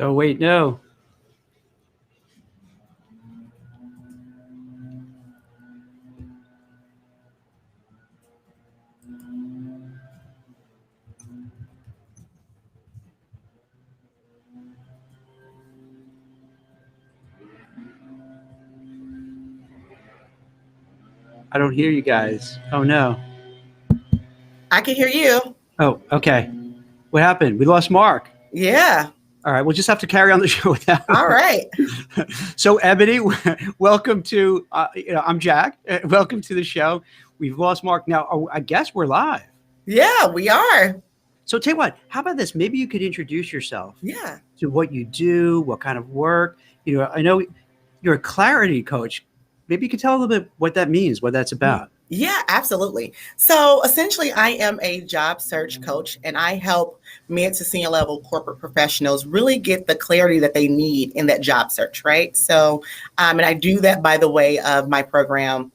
Oh, wait, no. I don't hear you guys. Oh, no. I can hear you. Oh, okay. What happened? We lost Mark. Yeah. All right, we'll just have to carry on the show without him. All right. So, Ebony, welcome to, I'm Jack. Welcome to the show. We've lost Mark. Now, I guess we're live. Yeah, we are. So, tell you what, how about this? Maybe you could introduce yourself Yeah. to what you do, what kind of work. I know you're a clarity coach. Maybe you could tell a little bit what that means, what that's about. Yeah, absolutely. So essentially, I am a job search coach and I help mid to senior level corporate professionals really get the clarity that they need in that job search, right? So, and I do that by the way of my program,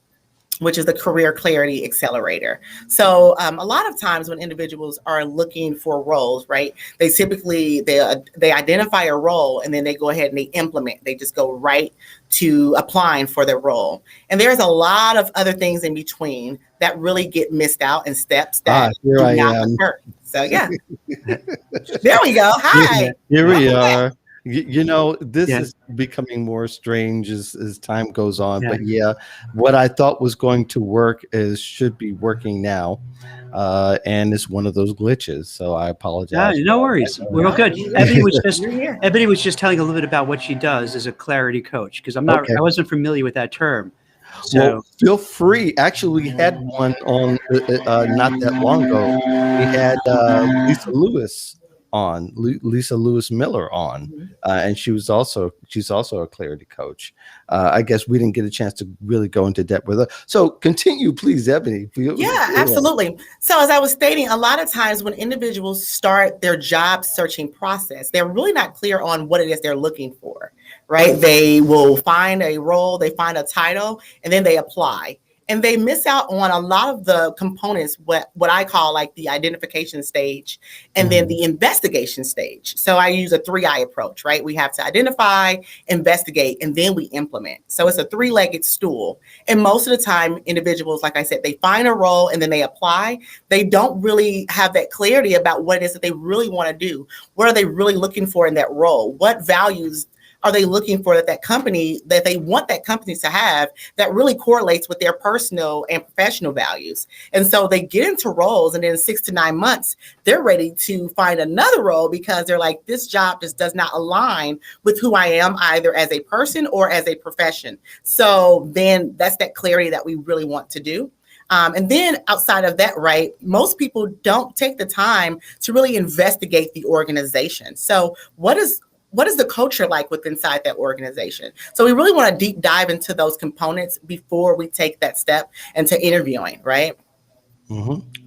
which is the Career Clarity Accelerator. So a lot of times when individuals are looking for roles, right, they typically, they identify a role and then they go ahead and they implement. They just go right to applying for their role. And there's a lot of other things in between that really get missed out and steps that here do I not am. occur. So yeah, there we go. Hi. Here we Welcome back. are. This is becoming more strange as time goes on. Yeah. But yeah, what I thought was going to work should be working now. And it's one of those glitches. So I apologize. No worries. We're all good. You're Ebony was just telling a little bit about what she does as a clarity coach, because Okay. I wasn't familiar with that term. So Well, feel free. Actually, we had one on not that long ago. We had Lisa Lewis Miller on, and she's also a clarity coach. I guess we didn't get a chance to really go into depth with her. So continue, please, Ebony. Yeah, absolutely. So as I was stating, a lot of times when individuals start their job searching process, they're really not clear on what it is they're looking for, right? They will find a role, they find a title, and then they apply. And they miss out on a lot of the components, what I call like the identification stage and then the investigation stage. So I use a 3I approach, right? We have to identify, investigate, and then we implement. So it's a 3-legged stool. And most of the time, individuals, like I said, they find a role and then they apply. They don't really have that clarity about what it is that they really want to do. What are they really looking for in that role? What values are they looking for that company, that they want that company to have, that really correlates with their personal and professional values? And so they get into roles, and in 6 to 9 months, they're ready to find another role because they're like, this job just does not align with who I am, either as a person or as a profession. So then that's that clarity that we really want to do. And then outside of that, right, most people don't take the time to really investigate the organization. So what is the culture like within inside that organization? So we really want to deep dive into those components before we take that step into interviewing, right?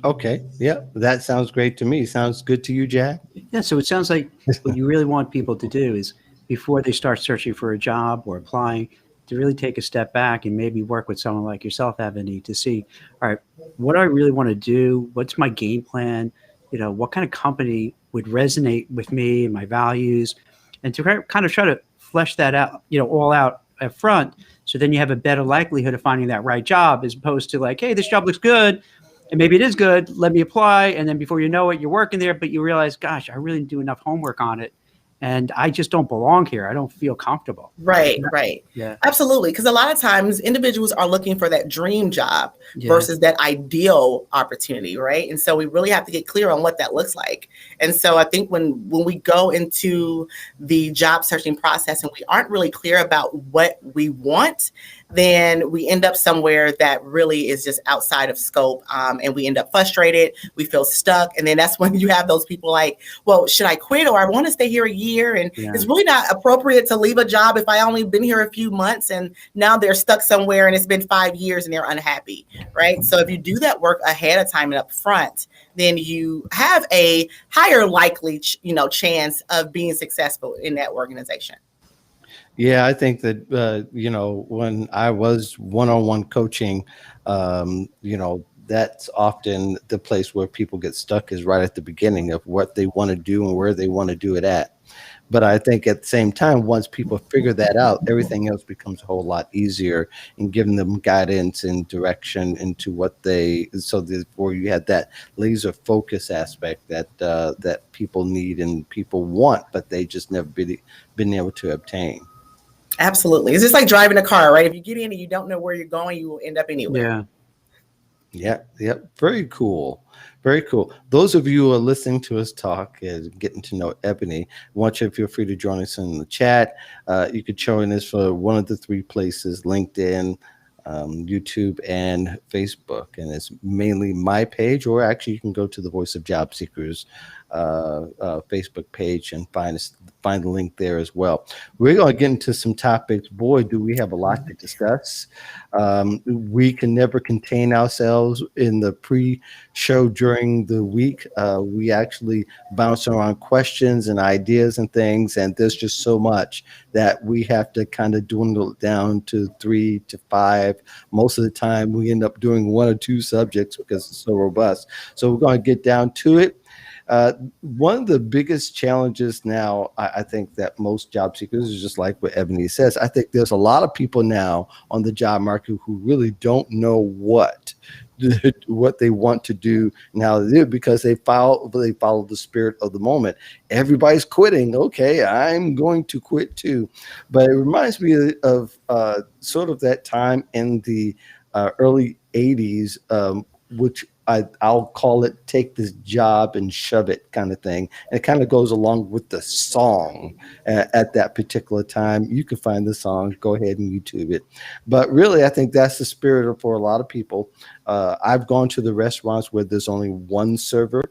Okay. Yeah, that sounds great to me. Sounds good to you, Jack? yeah, so it sounds like what you really want people to do is before they start searching for a job or applying, to really take a step back and maybe work with someone like yourself, Ebony, to see, all right, what do I really want to do? What's my game plan? What kind of company would resonate with me and my values? And to kind of try to flesh that out, all out up front. So then you have a better likelihood of finding that right job, as opposed to like, hey, this job looks good. And maybe it is good. Let me apply. And then before you know it, you're working there, but you realize, gosh, I really didn't do enough homework on it. And I just don't belong here. I don't feel comfortable. Right. Yeah. Absolutely. Because a lot of times individuals are looking for that dream job versus that ideal opportunity, right? And so we really have to get clear on what that looks like. And so I think when we go into the job searching process and we aren't really clear about what we want, then we end up somewhere that really is just outside of scope, and we end up frustrated. We feel stuck. And then that's when you have those people like, well, should I quit, or I want to stay here a year? And it's really not appropriate to leave a job if I only been here a few months and now they're stuck somewhere and it's been 5 years and they're unhappy, right? So if you do that work ahead of time and up front, then you have a higher likely, chance of being successful in that organization. Yeah, I think that, when I was one-on-one coaching, that's often the place where people get stuck, is right at the beginning of what they want to do and where they want to do it at. But I think at the same time, once people figure that out, everything else becomes a whole lot easier in giving them guidance and direction into what they, so therefore you have that laser focus aspect that that people need and people want, but they just never been able to obtain. Absolutely. It's just like driving a car, right? If you get in and you don't know where you're going, you will end up anywhere. Yeah. Yeah, yep. Very cool. Very cool. Those of you who are listening to us talk and getting to know Ebony, I want you to feel free to join us in the chat. You could join us for one of the three places, LinkedIn, YouTube, and Facebook. And it's mainly my page, or actually you can go to the Voice of Job Seekers Facebook page and find the link there as well. We're going to get into some topics. Boy, do we have a lot to discuss. We can never contain ourselves in the pre-show during the week. We actually bounce around questions and ideas and things, and there's just so much that we have to kind of dwindle it down to 3 to 5. Most of the time, we end up doing 1 or 2 subjects because it's so robust. So we're going to get down to it. One of the biggest challenges now, I think that most job seekers is just like what Ebony says. I think there's a lot of people now on the job market who really don't know what they want to do and how to do it, because they follow the spirit of the moment. Everybody's quitting. Okay, I'm going to quit too. But it reminds me of sort of that time in the early 80s, which I'll call it take this job and shove it kind of thing. And it kind of goes along with the song at that particular time. You can find the song, go ahead and YouTube it. But really, I think that's the spirit for a lot of people. I've gone to the restaurants where there's only one server,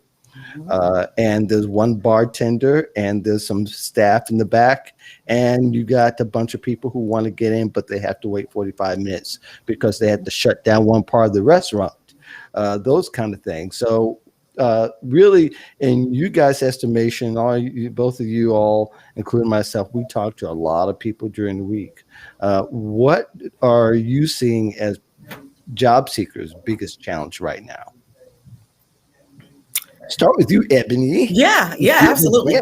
and there's one bartender, and there's some staff in the back, and you got a bunch of people who want to get in, but they have to wait 45 minutes because they had to shut down one part of the restaurant. Those kind of things. So really, in you guys' estimation, both of you all, including myself, we talk to a lot of people during the week. What are you seeing as job seekers' biggest challenge right now? Start with you, Ebony. Yeah, absolutely.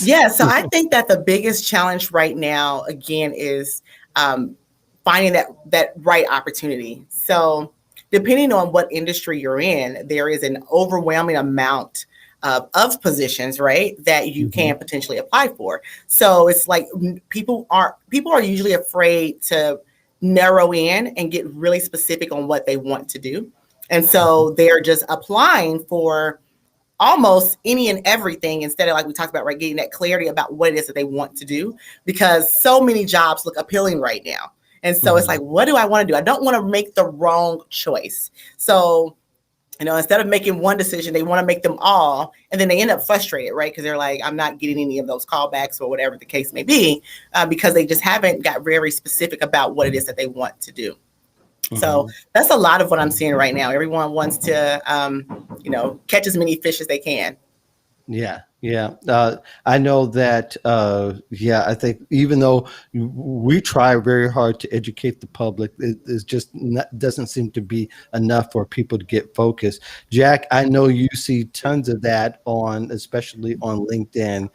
Yeah, so I think that the biggest challenge right now, again, is finding that right opportunity. So depending on what industry you're in, there is an overwhelming amount of positions, right, that you can potentially apply for. So it's like people are usually afraid to narrow in and get really specific on what they want to do. And so they're just applying for almost any and everything instead of, like we talked about, right, getting that clarity about what it is that they want to do, because so many jobs look appealing right now. And so it's like, what do I want to do? I don't want to make the wrong choice. So, instead of making one decision, they want to make them all. And then they end up frustrated, right? Because they're like, I'm not getting any of those callbacks or whatever the case may be, because they just haven't got very specific about what it is that they want to do. So that's a lot of what I'm seeing right now. Everyone wants to, catch as many fish as they can. Yeah. I know that. I think even though we try very hard to educate the public, it just doesn't seem to be enough for people to get focused. Jack, I know you see tons of that especially on LinkedIn.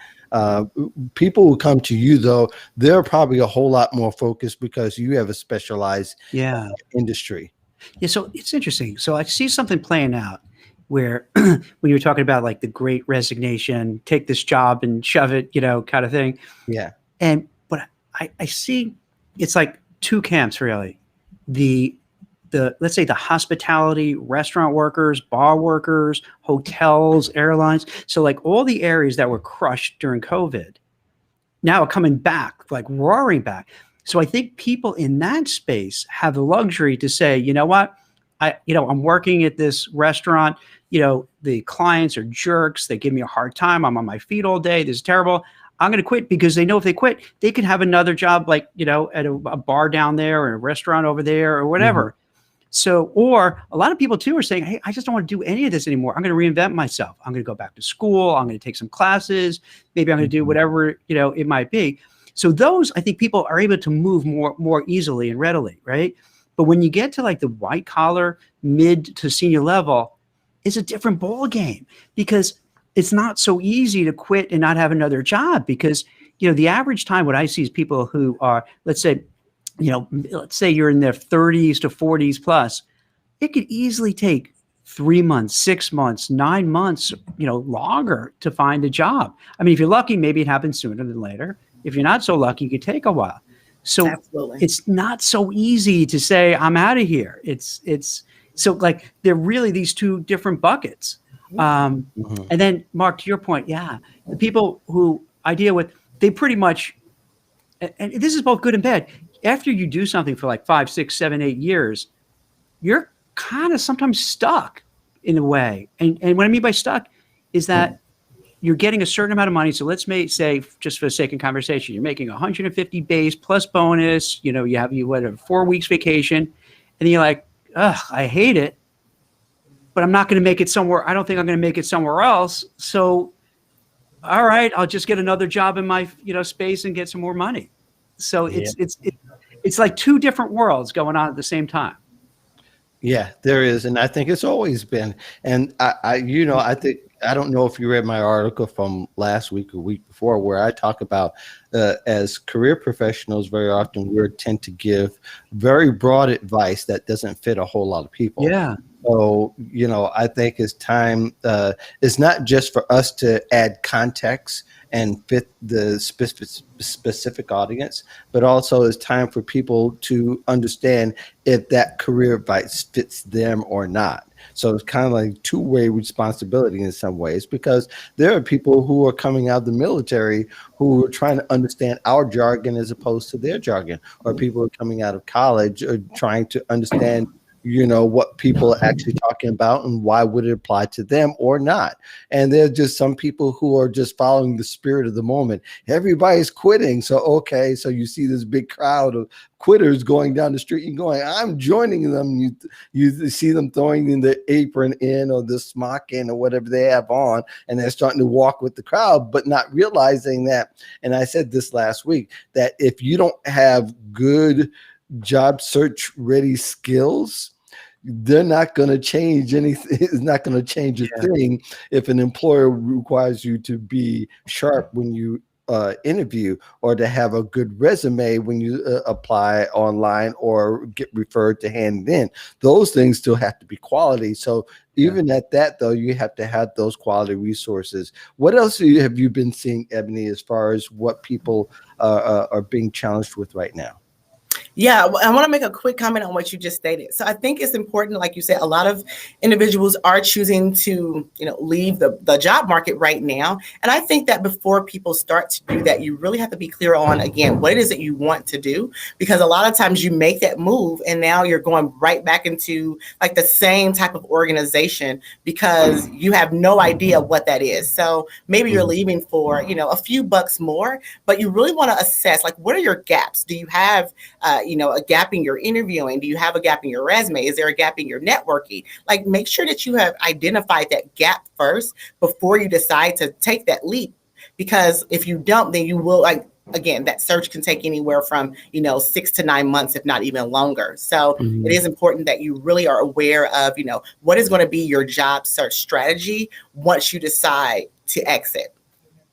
People who come to you, though, they're probably a whole lot more focused because you have a specialized industry. Yeah, so it's interesting. So I see something playing out where when you're talking about like the great resignation, take this job and shove it, kind of thing. Yeah. But I see it's like 2 camps really. The let's say the hospitality, restaurant workers, bar workers, hotels, airlines. So like all the areas that were crushed during COVID now are coming back, like roaring back. So I think people in that space have the luxury to say, you know what, I'm working at this restaurant, the clients are jerks. They give me a hard time. I'm on my feet all day. This is terrible. I'm going to quit, because they know if they quit, they can have another job, like, at a bar down there or a restaurant over there or whatever. So, or a lot of people too are saying, hey, I just don't want to do any of this anymore. I'm going to reinvent myself. I'm going to go back to school. I'm going to take some classes. Maybe I'm going to do whatever, it might be. So those, I think people are able to move more easily and readily, right? But when you get to like the white collar, mid to senior level, it's a different ball game, because it's not so easy to quit and not have another job, because the average time what I see is people who are, let's say you're in their 30s to 40s plus, it could easily take 3 months, 6 months, 9 months, longer to find a job. I mean, if you're lucky, maybe it happens sooner than later. If you're not so lucky, it could take a while. So Absolutely. it's not so easy to say, I'm out of here. It's so like, they're really these two different buckets. And then Mark, to your point, the people who I deal with, they pretty much, and this is both good and bad. After you do something for like 5, 6, 7, 8 years, you're kind of sometimes stuck in a way. And what I mean by stuck is that you're getting a certain amount of money. So let's say, just for the sake of conversation, you're making 150 base plus bonus, you have 4 weeks vacation. And you're like, ugh, I hate it, but I'm not going to make it somewhere. I don't think I'm going to make it somewhere else. So, all right, I'll just get another job in my, space and get some more money. So it's like two different worlds going on at the same time. Yeah, there is. And I think it's always been. And I think, I don't know if you read my article from last week or week before, where I talk about as career professionals, very often we tend to give very broad advice that doesn't fit a whole lot of people. Yeah. So, I think it's time, it's not just for us to add context and fit the specific audience, but also it's time for people to understand if that career advice fits them or not. So it's kind of like two-way responsibility in some ways, because there are people who are coming out of the military who are trying to understand our jargon as opposed to their jargon, or people who are coming out of college are trying to understand what people are actually talking about and why would it apply to them or not. And there's just some people who are just following the spirit of the moment. Everybody's quitting. So, okay, so you see this big crowd of quitters going down the street and going, I'm joining them. You see them throwing in the apron in or the smock in or whatever they have on, and they're starting to walk with the crowd, but not realizing that. And I said this last week, that if you don't have good job search ready skills, they're not going to change anything. It's not going to change a thing if an employer requires you to be sharp when you interview, or to have a good resume when you apply online or get referred to hand in. Those things still have to be quality. So even at that, though, you have to have those quality resources. What else have you been seeing, Ebony, as far as what people are being challenged with right now? Yeah, I want to make a quick comment on what you just stated. So I think it's important, like you said, a lot of individuals are choosing to, leave the job market right now. And I think that before people start to do that, you really have to be clear on, again, what it is that you want to do. Because a lot of times you make that move and now you're going right back into like the same type of organization because you have no idea what that is. So maybe you're leaving for, a few bucks more, but you really want to assess, like, what are your gaps? Do you have a gap in your interviewing? Do you have a gap in your resume? Is there a gap in your networking? Like, make sure that you have identified that gap first before you decide to take that leap. Because if you don't, then you will, again, that search can take anywhere from, 6 to 9 months, if not even longer. So it is important that you really are aware of, what is going to be your job search strategy once you decide to exit.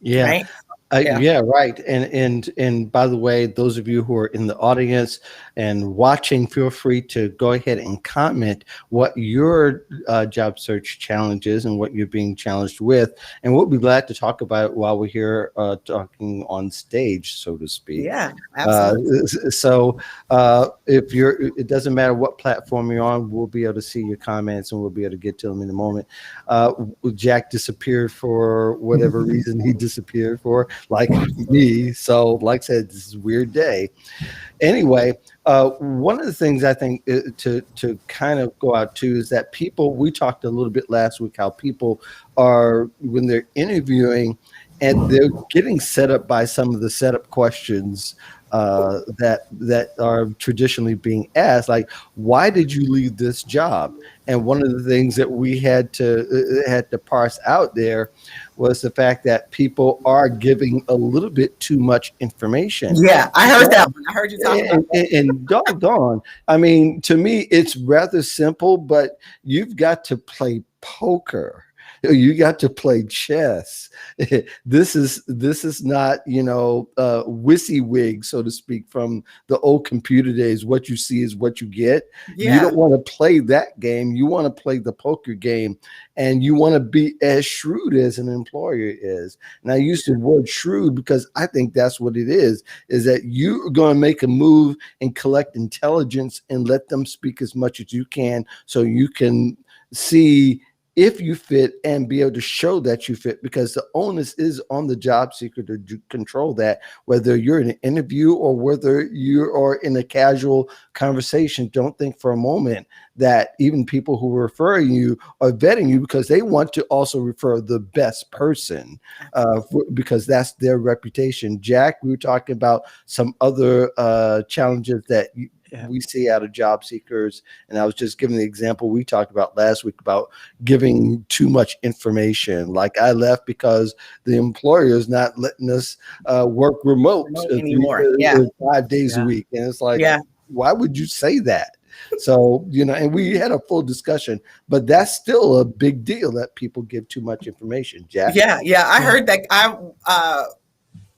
Yeah. Right? Yeah, right. And by the way, those of you who are in the audience and watching, feel free to go ahead and comment what your job search challenge is and what you're being challenged with. And we'll be glad to talk about it while we're here talking on stage, so to speak. Yeah, absolutely. So it doesn't matter what platform you're on, we'll be able to see your comments and we'll be able to get to them in a moment. Jack disappeared for whatever reason he disappeared for, like me. So like I said, this is a weird day. Anyway, one of the things I think to kind of go out to is that people, we talked a little bit last week, how people are, when they're interviewing and they're getting set up by some of the setup questions that are traditionally being asked, like, why did you leave this job? And one of the things that we had to parse out there was the fact that people are giving a little bit too much information. Yeah, I heard that one. I heard you talking about that. And doggone, I mean, to me, it's rather simple, but you've got to play poker. You got to play chess. This is not, WYSIWYG, so to speak, from the old computer days. What you see is what you get. You Yeah. don't want to play that game. You want to play the poker game, and you want to be as shrewd as an employer is. And I use the word shrewd because I think that's what it is that you're going to make a move and collect intelligence and let them speak as much as you can, so you can see if you fit and be able to show that you fit, because the onus is on the job seeker to control that, whether you're in an interview or whether you are in a casual conversation. Don't think for a moment that even people who refer you are vetting you because they want to also refer the best person, because that's their reputation. Jack, we were talking about some other challenges that we see out of job seekers. And I was just giving the example we talked about last week about giving too much information. Like, I left because the employer is not letting us work remote anymore. 5 days a week. And it's like, why would you say that? So, and we had a full discussion, but that's still a big deal that people give too much information. Jack? Yeah. I heard that. I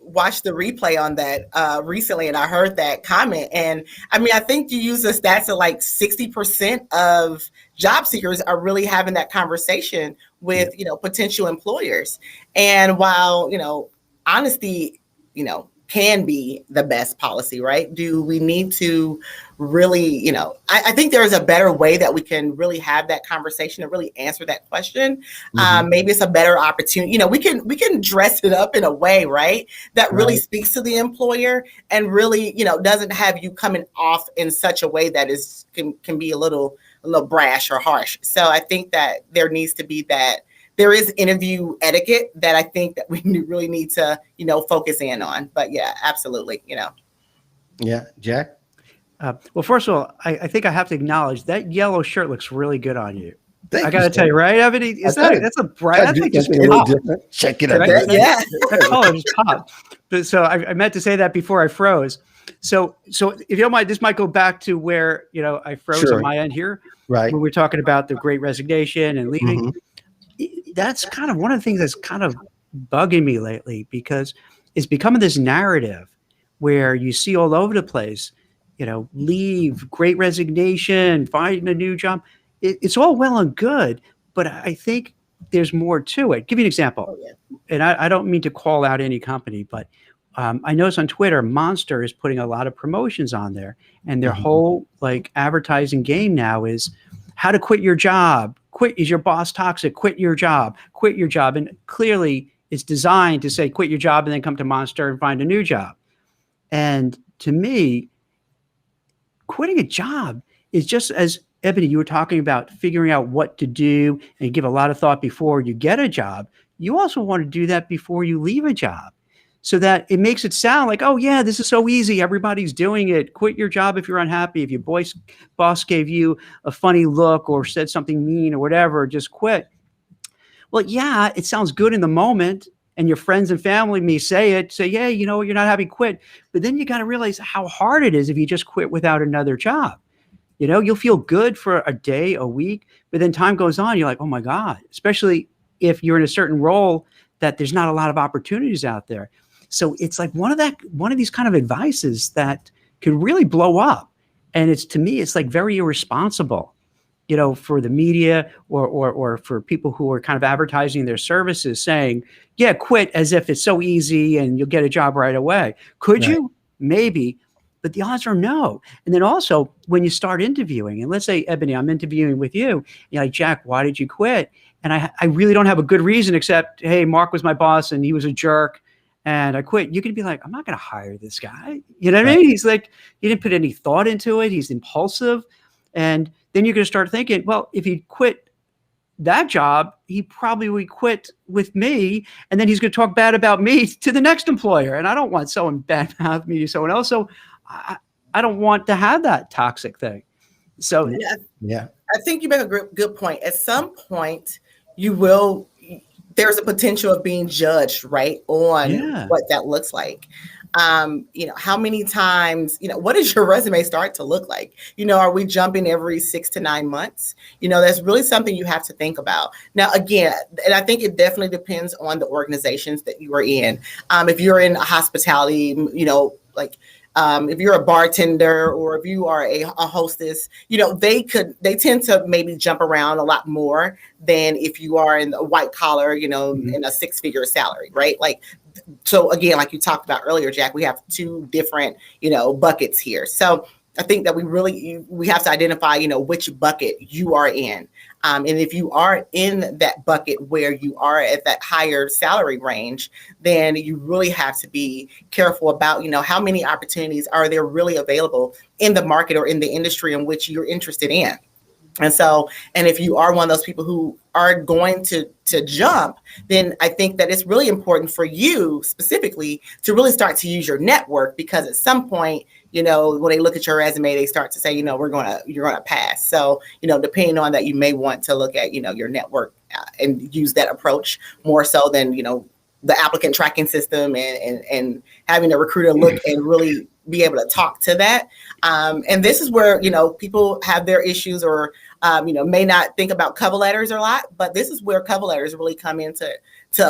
watched the replay on that recently, and I heard that comment. And I mean, I think you use the stats of like 60% of job seekers are really having that conversation with, potential employers. And while, honesty, can be the best policy, right? Do we need to really, I think there is a better way that we can really have that conversation and really answer that question. Maybe it's a better opportunity. We can dress it up in a way, right, that really speaks to the employer and really, doesn't have you coming off in such a way that can be a little brash or harsh. So I think that there needs to be that. There is interview etiquette that I think that we really need to, focus in on. But yeah, absolutely, Yeah, Jack? Well, first of all, I think I have to acknowledge that yellow shirt looks really good on you. Thank I got to tell you, right, Ebony? That's a bright. I think just pop. Check it out. Yeah. Oh, just pop. So I meant to say that before I froze. So if you don't mind, this might go back to where I froze on my end here. Right. When we're talking about the Great Resignation and leaving. That's kind of one of the things that's kind of bugging me lately, because it's becoming this narrative where you see all over the place, leave, Great Resignation, find a new job. It's all well and good, but I think there's more to it. Give you an example. And I don't mean to call out any company, but I noticed on Twitter, Monster is putting a lot of promotions on there, and their whole advertising game now is how to quit your job. Is your boss toxic? Quit your job. Quit your job. And clearly it's designed to say quit your job and then come to Monster and find a new job. And to me, quitting a job is just, as Ebony, you were talking about figuring out what to do and give a lot of thought before you get a job. You also want to do that before you leave a job, so that it makes it sound like, oh yeah, this is so easy. Everybody's doing it. Quit your job if you're unhappy. If your boss gave you a funny look or said something mean or whatever, just quit. Well, yeah, it sounds good in the moment, and your friends and family may say, yeah, you're not happy, quit. But then you got to realize how hard it is if you just quit without another job. You'll feel good for a day, a week, but then time goes on. You're like, oh my God, especially if you're in a certain role that there's not a lot of opportunities out there. So it's like one of these kind of advices that could really blow up. And to me, it's like very irresponsible, for the media or for people who are kind of advertising their services, saying, yeah, quit, as if it's so easy and you'll get a job right away. Could you? Maybe, but the odds are no. And then also when you start interviewing, and let's say, Ebony, I'm interviewing with you, you're like, Jack, why did you quit? And I really don't have a good reason except, hey, Mark was my boss and he was a jerk and I quit. You could be like, I'm not going to hire this guy. You know what I mean? He's like, he didn't put any thought into it. He's impulsive. And then you're going to start thinking, well, if he quit that job, he probably would quit with me. And then he's going to talk bad about me to the next employer. And I don't want someone bad mouth me to someone else. So I don't want to have that toxic thing. So, yeah. I think you make a good point. At some point, there's a potential of being judged, right, on what that looks like. How many times, what does your resume start to look like? Are we jumping every 6 to 9 months? That's really something you have to think about. Now, again, and I think it definitely depends on the organizations that you are in. If you're in hospitality, if you're a bartender or if you are a hostess, they tend to maybe jump around a lot more than if you are in a white collar, Mm-hmm. in a 6-figure salary, right? So again, like you talked about earlier, Jack, we have 2 different, buckets here. So I think that we have to identify, which bucket you are in. And if you are in that bucket where you are at that higher salary range, then you really have to be careful about, how many opportunities are there really available in the market or in the industry in which you're interested in. And if you are one of those people who are going to jump, then I think that it's really important for you specifically to really start to use your network, because at some point, when they look at your resume, they start to say, you're going to pass. So, depending on that, you may want to look at, your network and use that approach more so than, the applicant tracking system and having a recruiter look and really be able to talk to that. And this is where, people have their issues or, may not think about cover letters a lot, but this is where cover letters really come into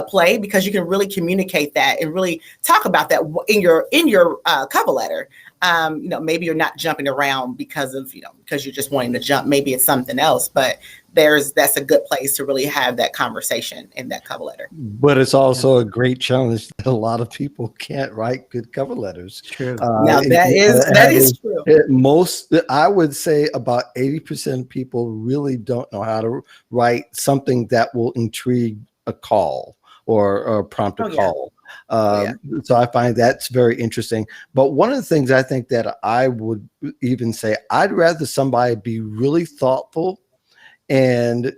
play, because you can really communicate that and really talk about that in your cover letter. Maybe you're not jumping around because you're just wanting to jump. Maybe it's something else, but that's a good place to really have that conversation in that cover letter. But it's also a great challenge that a lot of people can't write good cover letters. True. Now that is true. I would say about 80% of people really don't know how to write something that will intrigue a call or prompt a call. So I find that's very interesting. But one of the things I think that I would even say, I'd rather somebody be really thoughtful and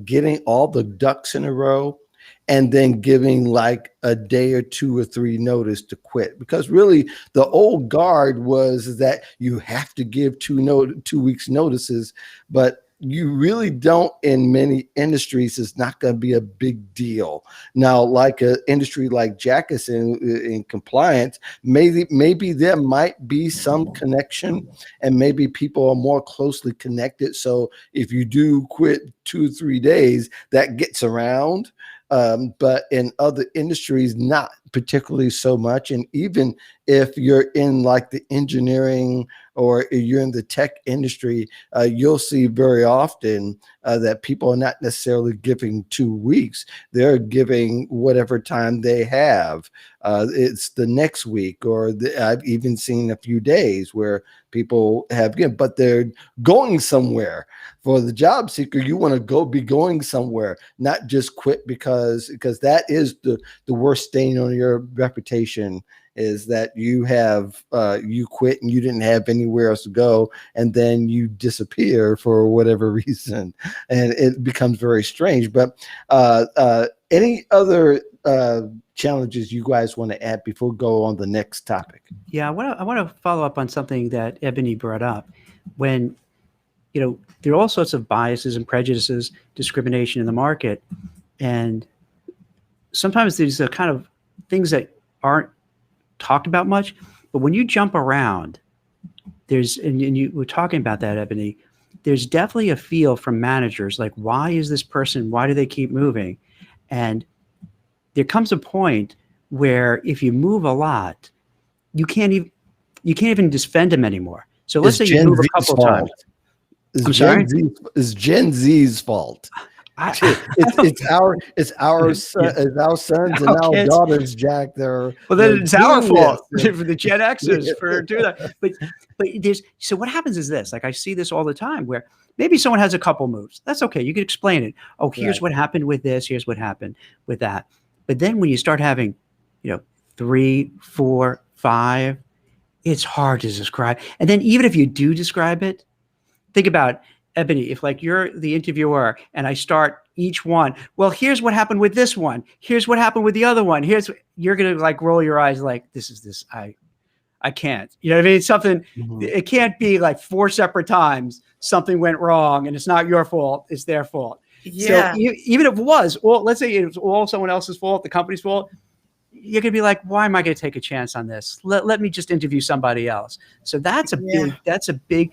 getting all the ducks in a row, and then giving like a day or 2 or 3 notice to quit. Because really the old guard was that you have to give 2 weeks notices, but you really don't in many industries. It's not going to be a big deal. Now, like an industry like Jack is in compliance, maybe there might be some connection, and maybe people are more closely connected. So if you do quit 2 or 3 days, that gets around. But in other industries, not particularly so much. And even if you're in like the engineering or you're in the tech industry, you'll see very often that people are not necessarily giving 2 weeks. They're giving whatever time they have. It's the next week, or I've even seen a few days where people have given, but they're going somewhere. For the job seeker, you want to be going somewhere, not just quit because that is the worst stain on your reputation, is that you quit and you didn't have anywhere else to go, and then you disappear for whatever reason, and it becomes very strange. But any other challenges you guys want to add before we go on the next topic? Yeah, I want to follow up on something that Ebony brought up. When there are all sorts of biases and prejudices, discrimination in the market, and sometimes these are kind of things that aren't talked about much. But when you jump around, and you were talking about that, Ebony, there's definitely a feel from managers, like, why is this person, why do they keep moving? And there comes a point where if you move a lot, you can't even defend them anymore. So let's say you move a couple times. It's Gen Z's fault. It's our sons and our daughters, Jack. Then it's our fault for the Gen Xers for doing that. But so what happens is this. Like, I see this all the time, where maybe someone has a couple moves. That's okay. You can explain it. Oh, here's what happened with this. Here's what happened with that. But then when you start having, 3, 4, 5, it's hard to describe. And then even if you do describe it, think about, Ebony, if like you're the interviewer and I start each one, well, here's what happened with this one. Here's what happened with the other one. You're going to like roll your eyes like, I can't, you know what I mean? It's something, It can't be like 4 separate times something went wrong and it's not your fault, it's their fault. Yeah. So even if it was, let's say it was all someone else's fault, the company's fault, you're going to be like, why am I going to take a chance on this? Let me just interview somebody else. So that's a big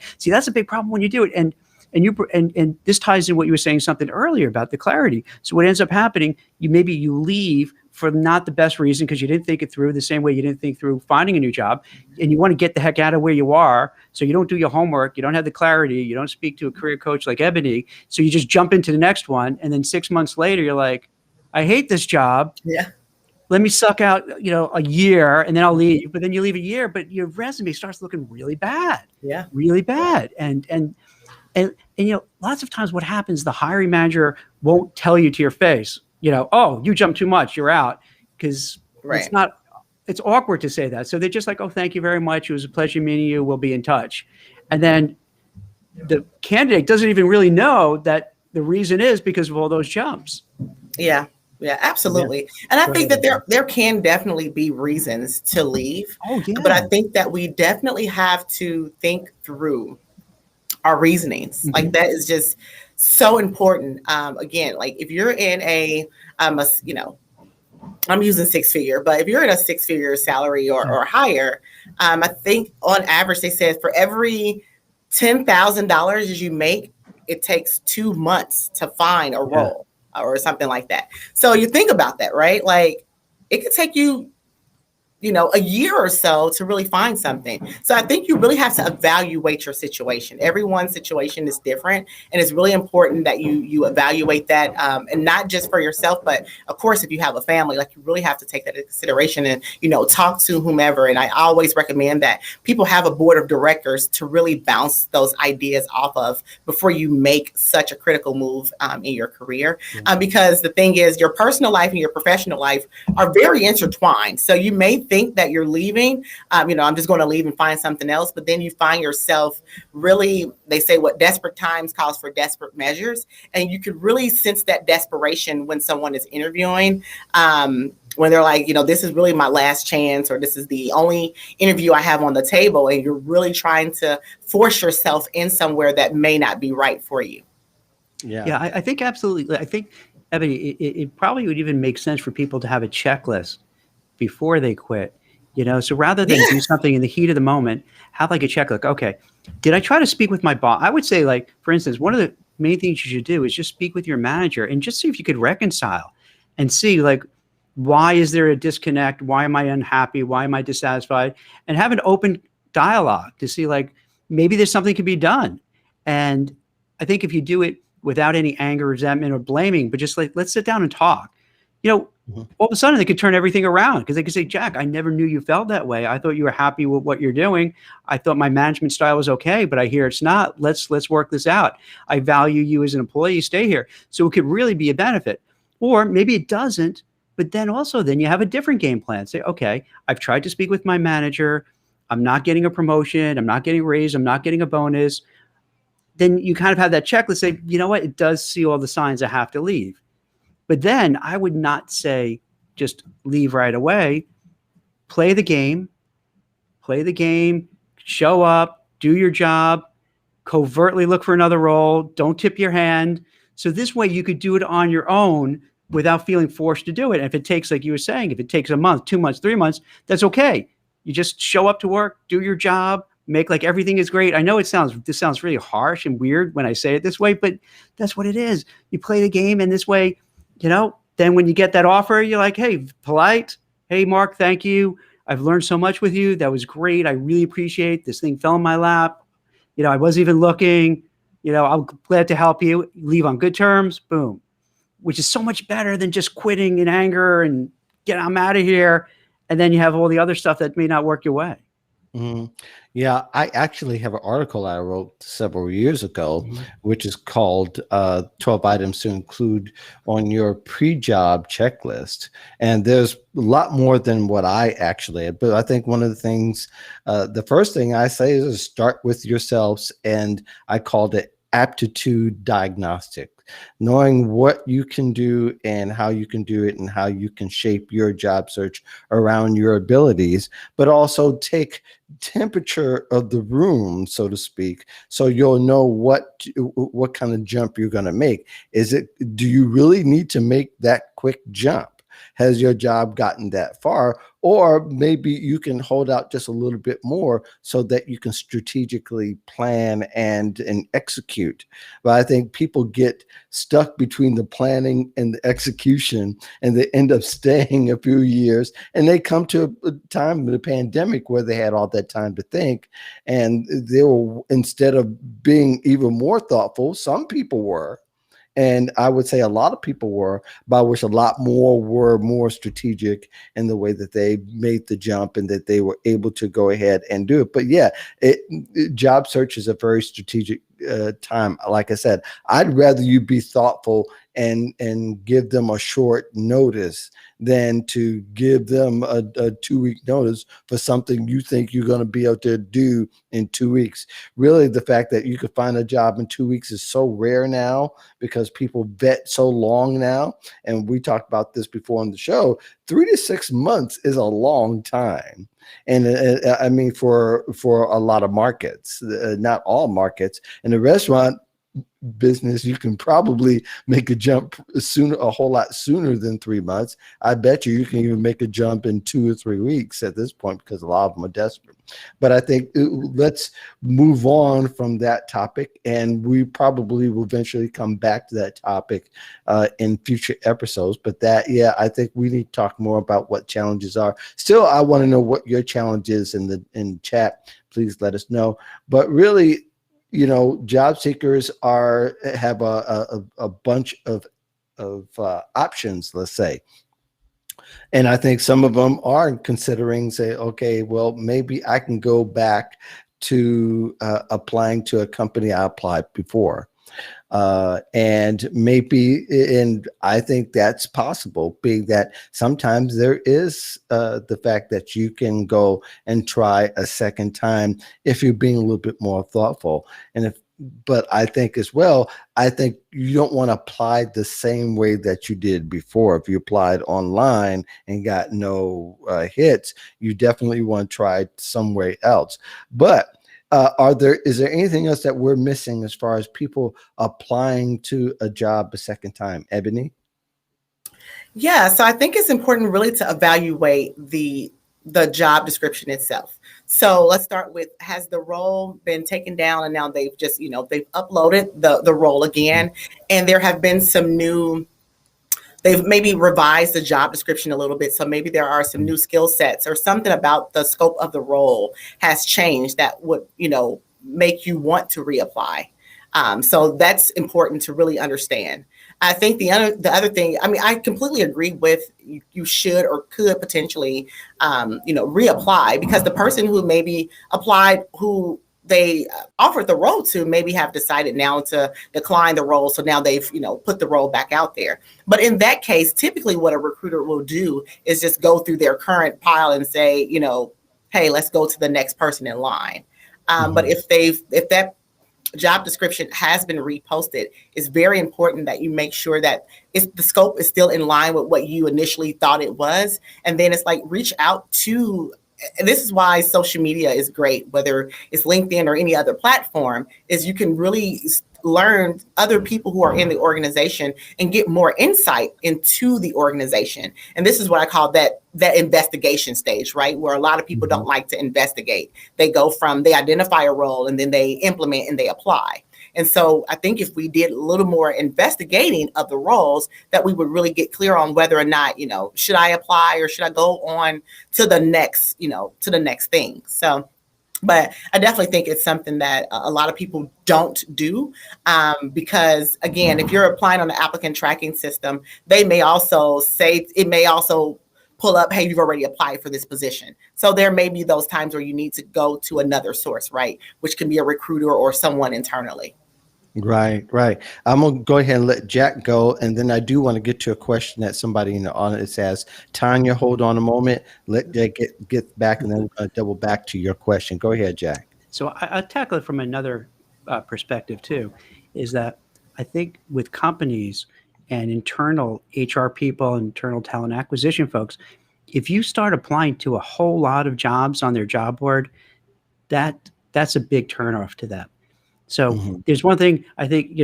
problem when you do it. And this ties in what you were saying something earlier about the clarity. So what ends up happening, you leave for not the best reason because you didn't think it through the same way you didn't think through finding a new job, and you want to get the heck out of where you are. So you don't do your homework, you don't have the clarity, you don't speak to a career coach like Ebony. So you just jump into the next one, and then 6 months later, you're like, I hate this job. Yeah. Let me suck out, a year, and then I'll leave. But then you leave a year, but your resume starts looking really bad. Yeah. Really bad. And lots of times what happens, the hiring manager won't tell you to your face, oh, you jumped too much, you're out. Because it's awkward to say that. So they're just like, oh, thank you very much. It was a pleasure meeting you. We'll be in touch. And then the candidate doesn't even really know that the reason is because of all those jumps. Yeah. Yeah, absolutely. Yeah. And I think that there can definitely be reasons to leave. Oh, yeah. But I think that we definitely have to think through our reasonings. Mm-hmm. Like that is just so important. Again, like if you're in I'm using 6-figure, but if you're in a 6-figure salary or higher, I think on average, they said for every $10,000 you make, it takes 2 months to find a role or something like that. So you think about that, right? Like it could take you, a year or so to really find something. So I think you really have to evaluate your situation. Everyone's situation is different. And it's really important that you evaluate that. And not just for yourself, but of course, if you have a family, like you really have to take that into consideration and, talk to whomever. And I always recommend that people have a board of directors to really bounce those ideas off of before you make such a critical move in your career. Because the thing is, your personal life and your professional life are very intertwined. So you may think that you're leaving, I'm just going to leave and find something else. But then you find yourself really, they say what desperate times calls for desperate measures. And you could really sense that desperation when someone is interviewing, when they're like, this is really my last chance, or this is the only interview I have on the table. And you're really trying to force yourself in somewhere that may not be right for you. Yeah, I think absolutely. I think, Ebony, it probably would even make sense for people to have a checklist before they quit, so rather than do something in the heat of the moment, have like a check, like, okay, did I try to speak with my boss? I would say, like, for instance, one of the main things you should do is just speak with your manager and just see if you could reconcile and see, like, why is there a disconnect? Why am I unhappy? Why am I dissatisfied? And have an open dialogue to see, like, maybe there's something can be done. And I think if you do it without any anger, resentment, or blaming, but just like, let's sit down and talk, all of a sudden they could turn everything around because they could say, Jack, I never knew you felt that way. I thought you were happy with what you're doing. I thought my management style was okay, but I hear it's not. Let's work this out. I value you as an employee. Stay here. So it could really be a benefit. Or maybe it doesn't, but then you have a different game plan. Say, okay, I've tried to speak with my manager. I'm not getting a promotion. I'm not getting a raise. I'm not getting a bonus. Then you kind of have that checklist. Say, you know what? It does see all the signs I have to leave. But then I would not say just leave right away. Play the game, show up, do your job, covertly look for another role. Don't tip your hand. So this way you could do it on your own without feeling forced to do it. And if it takes, like you were saying, if it takes a month, 2 months, 3 months, that's okay. You just show up to work, do your job, make like everything is great. I know this sounds really harsh and weird when I say it this way, but that's what it is. You play the game, and this way, then when you get that offer, you're like, hey, polite. Hey, Mark, thank you. I've learned so much with you. That was great. I really appreciate this. Thing fell in my lap. I wasn't even looking. I'm glad to help you. Leave on good terms. Boom. Which is so much better than just quitting in anger and I'm out of here. And then you have all the other stuff that may not work your way. Mm-hmm. Yeah, I actually have an article I wrote several years ago, which is called 12 Items to Include on Your Pre-Job Checklist. And there's a lot more than what I actually had. But I think one of the things, the first thing I say is start with yourselves. And I called it aptitude diagnostic, knowing what you can do and how you can do it and how you can shape your job search around your abilities, but also take temperature of the room, so to speak, so you'll know what kind of jump you're going to make. Do you really need to make that quick jump? Has your job gotten that far? Or maybe you can hold out just a little bit more so that you can strategically plan and execute. But I think people get stuck between the planning and the execution, and they end up staying a few years, and they come to a time of the pandemic where they had all that time to think, and they were, instead of being even more thoughtful, some people were, and I would say a lot of people were, by which a lot more were more strategic in the way that they made the jump and that they were able to go ahead and do it. But yeah, job search is a very strategic time. Like I said, I'd rather you be thoughtful and give them a short notice than to give them a 2-week notice for something you think you're going to be able to do in 2 weeks. Really, the fact that you could find a job in 2 weeks is so rare now because people vet so long now. And we talked about this before on the show. 3 to 6 months is a long time. And I mean, for a lot of markets, not all markets. In the restaurant business, you can probably make a jump sooner, a whole lot sooner than 3 months. I bet you can even make a jump in 2 or 3 weeks at this point because a lot of them are desperate. But I think let's move on from that topic, and we probably will eventually come back to that topic in future episodes. But that, yeah, I think we need to talk more about what challenges are. Still, I want to know what your challenge is in chat. Please let us know. But really, job seekers have a bunch of options, let's say. And I think some of them are considering, say, okay, well, maybe I can go back to applying to a company I applied before. And I think that's possible, being that sometimes there is the fact that you can go and try a second time if you're being a little bit more thoughtful. But I think as well, I think you don't want to apply the same way that you did before. If you applied online and got no hits, you definitely want to try somewhere else. But is there anything else that we're missing as far as people applying to a job a second time? Ebony? Yeah, so I think it's important really to evaluate the job description itself. So let's start with, has the role been taken down and now they've just, they've uploaded the role again, and there have been they've maybe revised the job description a little bit. So maybe there are some new skill sets or something about the scope of the role has changed that would, make you want to reapply. So that's important to really understand. I think the other thing, I mean, I completely agree with you should or could potentially, reapply, because the person who maybe applied, who they offered the role to, maybe have decided now to decline the role. So now they've, put the role back out there. But in that case, typically what a recruiter will do is just go through their current pile and say, hey, let's go to the next person in line. But if that job description has been reposted, it's very important that you make sure that the scope is still in line with what you initially thought it was. And then it's like, reach out to, and this is why social media is great, whether it's LinkedIn or any other platform, is you can really learn other people who are in the organization and get more insight into the organization. And this is what I call that investigation stage, right? Where a lot of people don't like to investigate. They identify a role and then they implement and they apply. And so I think if we did a little more investigating of the roles, that we would really get clear on whether or not, should I apply or should I go on to the next, to the next thing. So, but I definitely think it's something that a lot of people don't do, because again, if you're applying on the applicant tracking system, it may also pull up, hey, you've already applied for this position. So there may be those times where you need to go to another source, right? Which can be a recruiter or someone internally. Right. I'm going to go ahead and let Jack go. And then I do want to get to a question that somebody in the audience has. Tanya, hold on a moment. Let Jack get back, and then we'll double back to your question. Go ahead, Jack. So I'll tackle it from another perspective too, is that I think with companies and internal HR people, internal talent acquisition folks, if you start applying to a whole lot of jobs on their job board, that's a big turnoff to them. So there's one thing I think,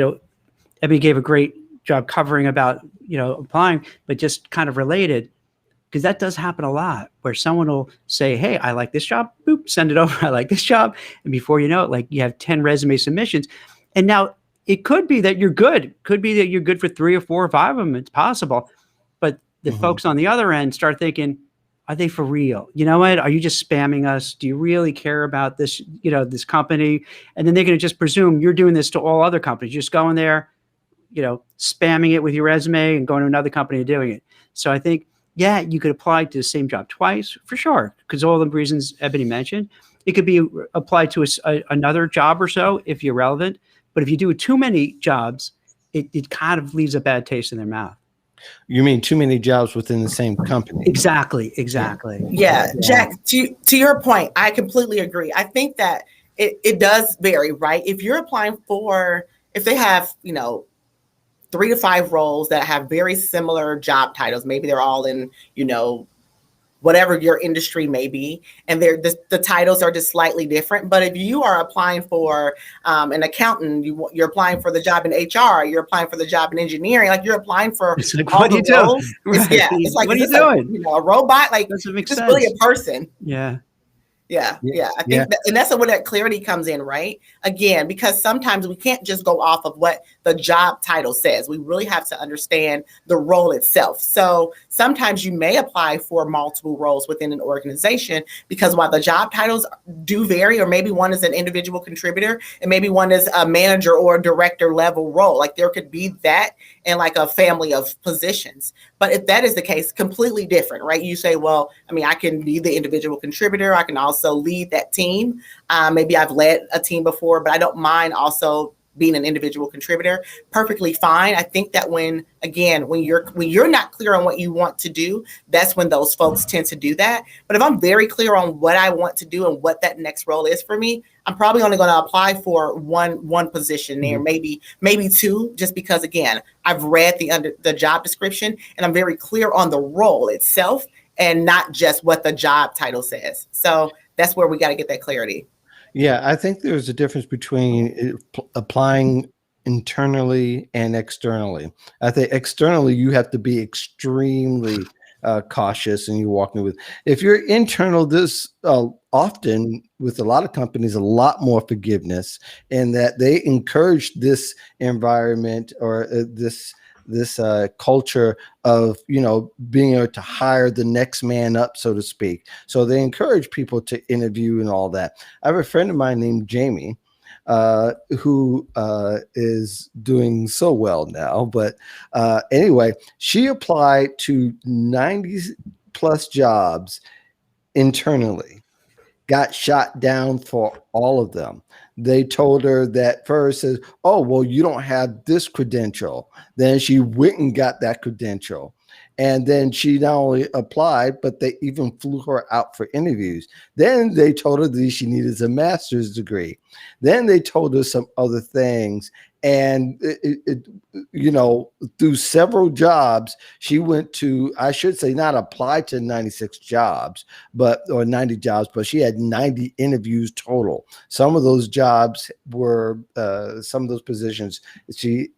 Ebony gave a great job covering about, applying, but just kind of related, because that does happen a lot where someone will say, hey, I like this job, boop, send it over. I like this job. And before you know it, like you have 10 resume submissions. And now it could be that you're good. Could be that you're good for 3 or 4 or 5 of them. It's possible. But the folks on the other end start thinking, are they for real? You know what? Are you just spamming us? Do you really care about this, this company? And then they're going to just presume you're doing this to all other companies. You're just going there, spamming it with your resume and going to another company and doing it. So I think, yeah, you could apply to the same job twice for sure, because all the reasons Ebony mentioned. It could be applied to another job or so if you're relevant. But if you do too many jobs, it kind of leaves a bad taste in their mouth. You mean too many jobs within the same company? Exactly. Yeah. Jack, to your point, I completely agree. I think that it does vary, right? If you're applying if they have, 3 to 5 roles that have very similar job titles, maybe they're all in, whatever your industry may be, and the titles are just slightly different. But if you are applying for an accountant, you're applying for the job in HR, you're applying for the job in engineering, like you're applying for it's like, all what the are you roles. doing? Right. It's like, what are you doing? A robot? Like, doesn't make it's sense. really a person. Yeah. Yeah. I think and that's where that clarity comes in, right? Again, because sometimes we can't just go off of what the job title says. We really have to understand the role itself. So sometimes you may apply for multiple roles within an organization, because while the job titles do vary, or maybe one is an individual contributor and maybe one is a manager or a director level role, like there could be that in like a family of positions. But if that is the case, completely different, right? You say, well, I mean, I can be the individual contributor. I can also lead that team. Maybe I've led a team before, but I don't mind also being an individual contributor. Perfectly fine. I think that when you're not clear on what you want to do, that's when those folks tend to do that. But if I'm very clear on what I want to do and what that next role is for me, I'm probably only going to apply for one position there, maybe 2, just because, again, I've read the job description and I'm very clear on the role itself and not just what the job title says. So that's where we got to get that clarity. Yeah, I think there's a difference between applying internally and externally. I think externally, you have to be extremely cautious, and you're walking with. If you're internal, this often with a lot of companies, a lot more forgiveness, and that they encourage this environment or this culture of, being able to hire the next man up, so to speak. So they encourage people to interview and all that. I have a friend of mine named Jamie, who is doing so well now. But anyway, she applied to 90 plus jobs internally, got shot down for all of them. They told her that first says, oh, well, you don't have this credential. Then she went and got that credential. And then she not only applied, but they even flew her out for interviews. Then they told her that she needed a master's degree. Then they told her some other things. And, through several jobs, she went to, I should say, not apply to 96 jobs, or 90 jobs, but she had 90 interviews total. Some of those jobs were, some of those positions, she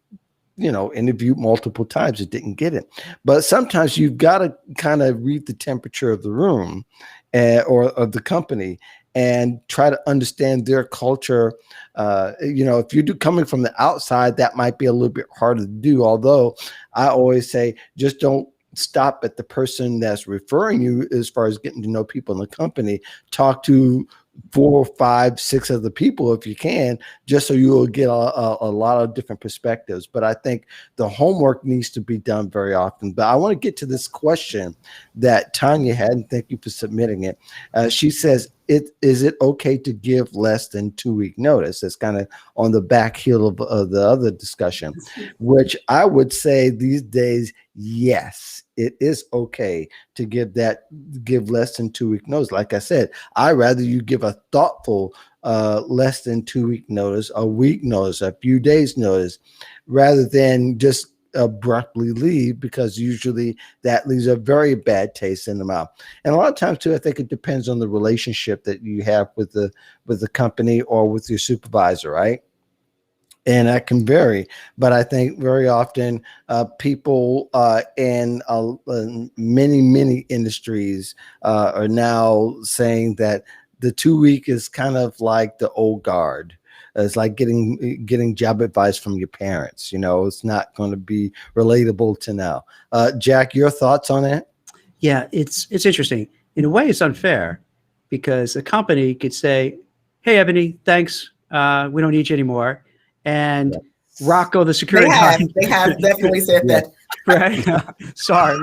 interviewed multiple times and didn't get it. But sometimes you've got to kind of read the temperature of the room or of the company and try to understand their culture. If you're coming from the outside, that might be a little bit harder to do. Although I always say, just don't stop at the person that's referring you as far as getting to know people in the company. Talk to 4, 5, 6 other people if you can, just so you will get a lot of different perspectives. But I think the homework needs to be done very often. But I want to get to this question that Tanya had, and thank you for submitting it. She says, is it okay to give less than 2-week notice? That's kind of on the back heel of the other discussion, which I would say these days, yes, it is okay to give less than 2-week notice. Like I said, I'd rather you give a thoughtful less than 2-week notice, a week notice, a few days notice, rather than just abruptly leave, because usually that leaves a very bad taste in the mouth. And a lot of times too, I think it depends on the relationship that you have with the company or with your supervisor, right? And that can vary, but I think very often people in many industries are now saying that the 2 week is kind of like the old guard. It's like getting job advice from your parents. It's not going to be relatable to now. Jack, your thoughts on it? Yeah, it's interesting. In a way, it's unfair because a company could say, "Hey, Ebony, thanks. We don't need you anymore." And Rocco, the security guy, they have definitely said that. Right? sorry.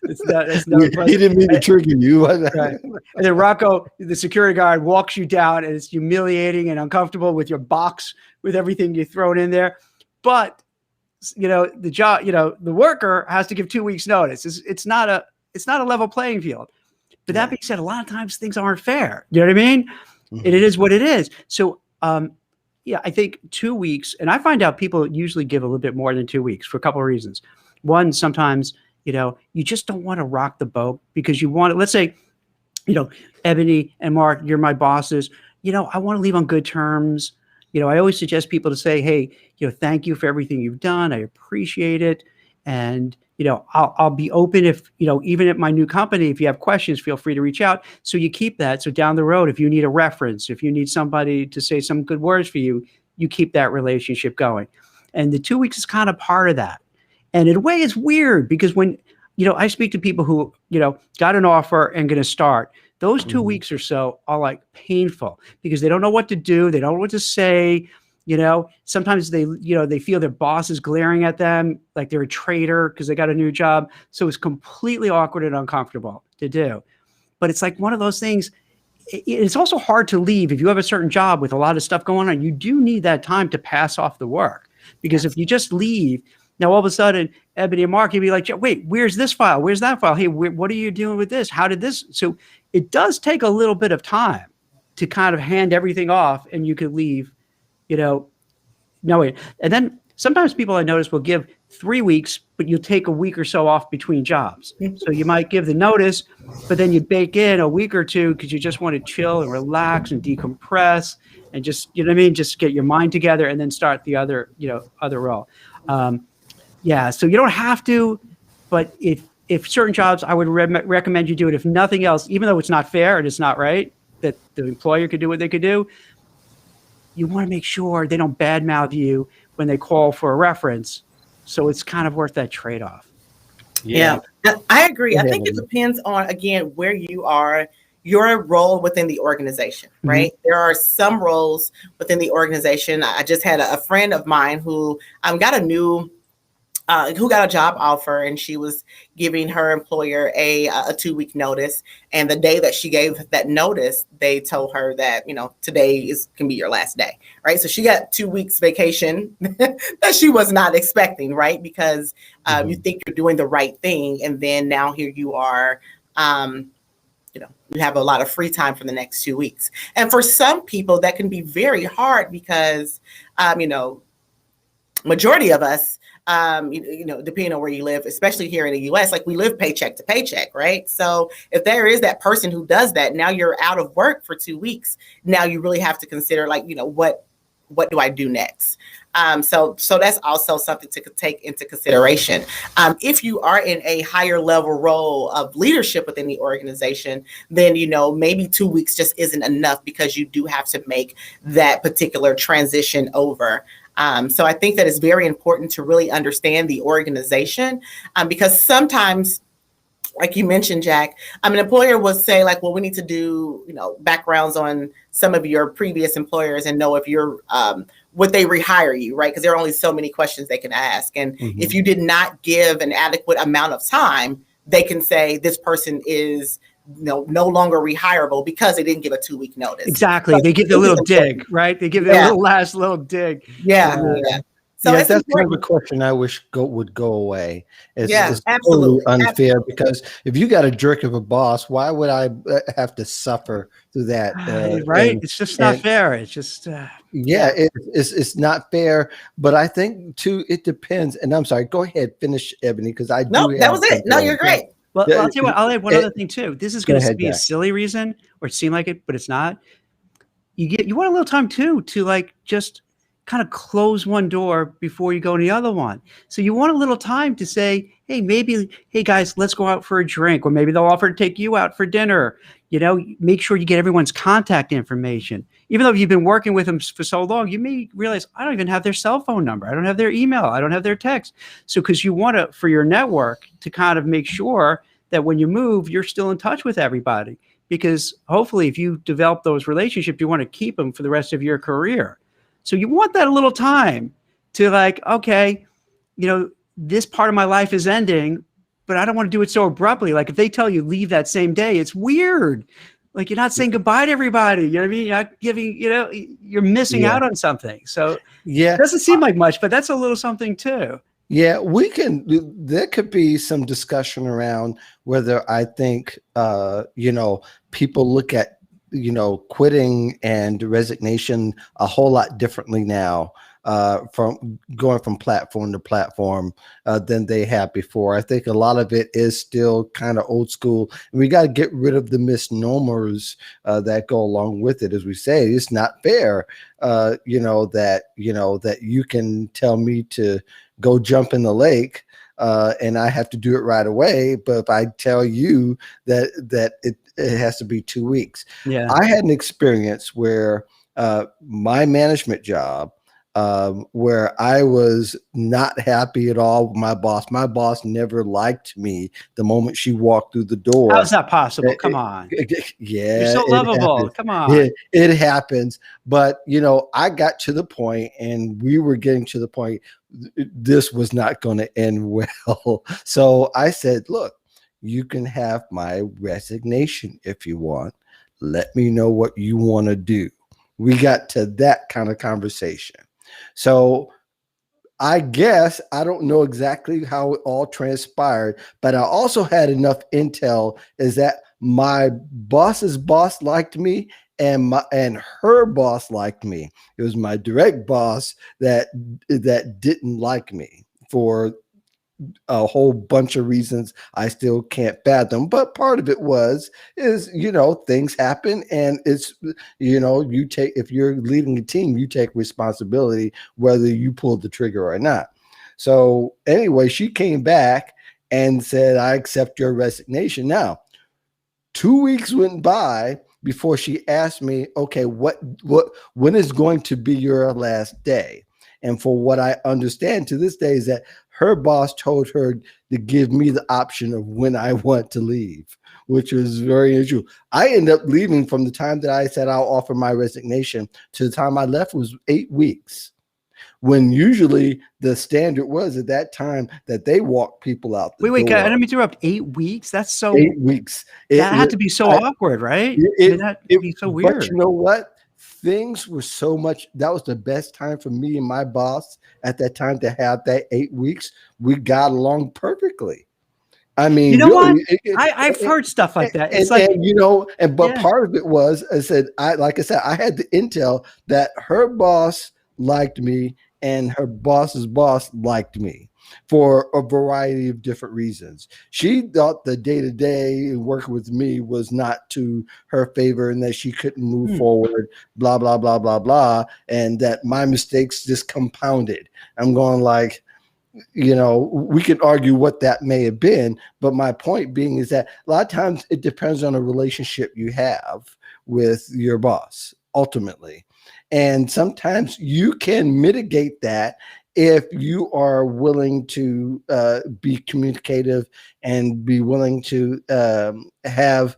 It's not He didn't mean to trigger you. Right. And then Rocco, the security guard, walks you down, and it's humiliating and uncomfortable with your box with everything you thrown in there. But the job, the worker has to give 2 weeks notice. It's not a level playing field. But that being said, a lot of times things aren't fair. You know what I mean? Mm-hmm. And it is what it is. So, I think 2 weeks, and I find out people usually give a little bit more than 2 weeks for a couple of reasons. One, sometimes, you just don't want to rock the boat because you want to, let's say, Ebony and Mark, you're my bosses. I want to leave on good terms. I always suggest people to say, hey, thank you for everything you've done. I appreciate it. And, I'll be open if, even at my new company, if you have questions, feel free to reach out. So you keep that. So down the road, if you need a reference, if you need somebody to say some good words for you, you keep that relationship going. And the 2 weeks is kind of part of that. And in a way, it's weird because when, I speak to people who, got an offer and going to start, those 2 weeks or so are like painful because they don't know what to do. They don't know what to say. Sometimes they feel their boss is glaring at them like they're a traitor because they got a new job. So it's completely awkward and uncomfortable to do. But it's like one of those things. It's also hard to leave if you have a certain job with a lot of stuff going on. You do need that time to pass off the work because if you just leave, now all of a sudden, Ebony and Mark, you'd be like, wait, where's this file? Where's that file? Hey, what are you doing with this? How did this? So it does take a little bit of time to kind of hand everything off and you could leave. And then sometimes people I notice will give 3 weeks, but you'll take a week or so off between jobs. So you might give the notice, but then you bake in a week or two because you just want to chill and relax and decompress and just, just get your mind together and then start the other role. So you don't have to, but if certain jobs, I would recommend you do it. If nothing else, even though it's not fair and it's not right that the employer could do what they could do, you want to make sure they don't badmouth you when they call for a reference. So it's kind of worth that trade-off. Yeah, I agree. I think it depends on, again, where you are, your role within the organization, right? Mm-hmm. There are some roles within the organization. I just had a friend of mine who got a job offer, and she was giving her employer a 2 week notice. And the day that she gave that notice, they told her that, today can be your last day, right? So she got 2 weeks vacation that she was not expecting, right? Because you think you're doing the right thing. And then now here you are, you have a lot of free time for the next 2 weeks. And for some people that can be very hard because, majority of us, depending on where you live, especially here in the US, like we live paycheck to paycheck, right? So if there is that person who does that, now you're out of work for 2 weeks. Now you really have to consider what do I do next? So that's also something to take into consideration. If you are in a higher level role of leadership within the organization, then, maybe 2 weeks just isn't enough because you do have to make that particular transition over. So I think that it's very important to really understand the organization because sometimes, like you mentioned, Jack, an employer will say like, well, we need to do, backgrounds on some of your previous employers and know if you're, would they rehire you, right? Because there are only so many questions they can ask. And if you did not give an adequate amount of time, they can say this person is no longer rehirable because they didn't give a 2 week notice. Exactly. So they give the little dig, right? They give the last little dig. Yeah. So that's kind of a question I wish would go away. It's absolutely totally unfair because if you got a jerk of a boss, why would I have to suffer through that? Right? It's just not fair. It's just it's not fair. But I think too, it depends. And I'm sorry. Go ahead, finish, Ebony, because I that was it. No, you're great. Well, I'll tell you what. I'll add one other thing too. This is going to be a silly reason, or seem like it, but it's not. You want a little time too to like just kind of close one door before you go in the other one. So you want a little time to say, hey, maybe, hey guys, let's go out for a drink, or maybe they'll offer to take you out for dinner. Make sure you get everyone's contact information. Even though you've been working with them for so long, you may realize, I don't even have their cell phone number. I don't have their email. I don't have their text. So, because you want to, for your network, to kind of make sure that when you move, you're still in touch with everybody. Because hopefully if you develop those relationships, you want to keep them for the rest of your career. So you want that a little time to like, okay, this part of my life is ending, but I don't want to do it so abruptly. Like if they tell you leave that same day, it's weird. Like you're not saying goodbye to everybody. You know what I mean? You're not giving, you're missing out on something. So it doesn't seem like much, but that's a little something too. Yeah, there could be some discussion around whether I think, people look at, quitting and resignation a whole lot differently now, from going from platform to platform, than they have before. I think a lot of it is still kind of old school. And we got to get rid of the misnomers that go along with it. As we say, it's not fair, that you can tell me to go jump in the lake, and I have to do it right away. But if I tell you that it has to be 2 weeks. Yeah. I had an experience where my management job, where I was not happy at all with my boss. My boss never liked me the moment she walked through the door. How's that possible? Come on. Yeah. You're so lovable. Come on. It happens. But, I got to the point, and we were getting to the point, this was not going to end well. So I said, look, you can have my resignation if you want. Let me know what you want to do. We got to that kind of conversation. So I guess I don't know exactly how it all transpired, but I also had enough intel is that my boss's boss liked me, and her boss liked me. It was my direct boss that didn't like me for a whole bunch of reasons I still can't fathom. But part of it is things happen, and it's, if you're leading a team, you take responsibility whether you pulled the trigger or not. So anyway, she came back and said, I accept your resignation. Now, 2 weeks went by before she asked me, okay, when is going to be your last day? And for what I understand to this day is that her boss told her to give me the option of when I want to leave, which was very unusual. I ended up leaving from the time that I said I'll offer my resignation to the time I left was 8 weeks, when usually the standard was at that time that they walk people out the door. Wait, let me interrupt. 8 weeks? That's so 8 weeks. That had to be so awkward, right? That'd be so weird. But you know what? Things were so much. That was the best time for me and my boss at that time to have that 8 weeks. We got along perfectly. I mean, what? I've heard stuff like that. It's part of it was, I said, I had the intel that her boss liked me and her boss's boss liked me for a variety of different reasons. She thought the day-to-day working with me was not to her favor and that she couldn't move forward, blah, blah, blah, blah, blah, and that my mistakes just compounded. I'm going like, we can argue what that may have been, but my point being is that a lot of times it depends on a relationship you have with your boss, ultimately. And sometimes you can mitigate that if you are willing to be communicative and be willing to have